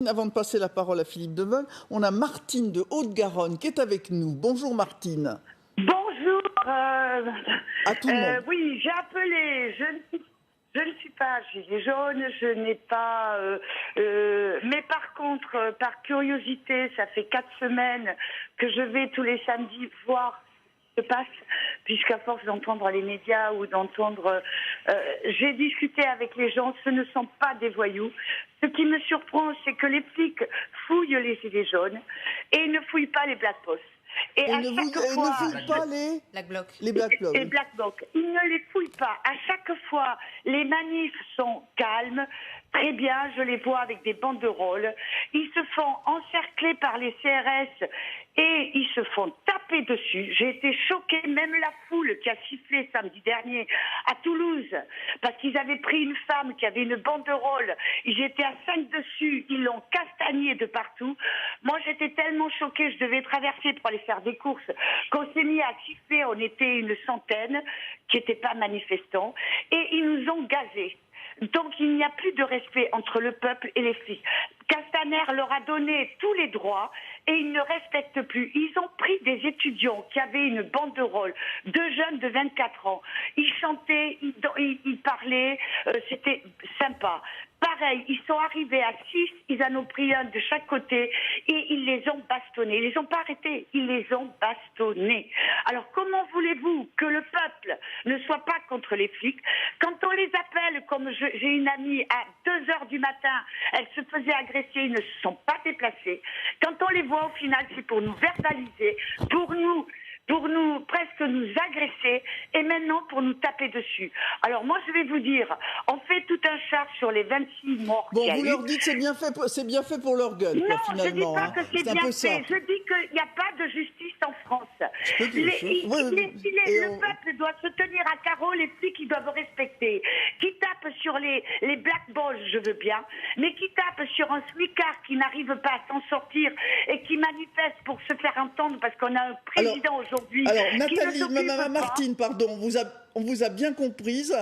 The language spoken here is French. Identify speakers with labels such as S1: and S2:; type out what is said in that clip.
S1: Avant de passer la parole à Philippe Deveul, on a Martine de Haute-Garonne qui est avec nous. Bonjour Martine.
S2: Bonjour.
S1: À tout le monde.
S2: Oui, j'ai appelé. Je ne suis pas gilet jaune, je n'ai pas. Mais par contre, par curiosité, ça fait 4 semaines que je vais tous les samedis voir ce qui se passe, puisqu'à force d'entendre les médias ou d'entendre, j'ai discuté avec les gens. Ce ne sont pas des voyous. Ce qui me surprend, c'est que les flics fouillent les gilets jaunes et ne fouillent pas les black posts. Et à chaque fois,
S1: ne fouillent pas les
S3: Black Bloc.
S1: Les Black Blocs.
S2: les Black Blocs, ils ne les fouillent pas. À chaque fois, les manifs sont calmes. Très bien, je les vois avec des banderoles. Ils se font encercler par les CRS et ils se font taper dessus. J'ai été choquée, même la foule qui a sifflé samedi dernier à Toulouse, parce qu'ils avaient pris une femme qui avait une banderole. Ils étaient à 5 dessus, ils l'ont castagnée de partout. Moi, j'étais tellement choquée, je devais traverser pour aller faire des courses, qu'on s'est mis à siffler. On était une centaine qui n'étaient pas manifestants et ils nous ont gazés. Donc il n'y a plus de respect entre le peuple et les flics. Castaner leur a donné tous les droits et ils ne respectent plus. Ils ont pris des étudiants qui avaient une banderole, 2 jeunes de 24 ans. Ils chantaient, ils parlaient, c'était sympa. Pareil, ils sont arrivés à 6, ils en ont pris un de chaque côté et ils les ont bastonnés. Ils les ont pas arrêtés, ils les ont bastonnés. Alors comment voulez-vous que le peuple ne soit pas contre les flics quand on les appelle, comme j'ai une amie à 2 heures du matin, elle se faisait agresser, ils ne se sont pas déplacés. Quand on les voit au final, c'est pour nous verbaliser, pour nous presque nous agresser et maintenant pour nous taper dessus. Alors moi je vais vous dire, on fait tout un char sur les 26 morts qu'il y a
S1: vous
S2: eu.
S1: leur dites que c'est bien fait pour leur gueule,
S2: Non,
S1: quoi, finalement.
S2: je dis pas que c'est bien fait. Je dis qu'il n'y a pas de justice en France. Le peuple doit se tenir à carreau, les flics ils doivent respecter. Qui tape sur les black balls, je veux bien, mais qui tape sur un smicard qui n'arrive pas à s'en sortir et qui manifeste pour se faire entendre parce qu'on a un président aujourd'hui.
S1: Alors Nathalie, Martine, pardon, on vous a bien comprise.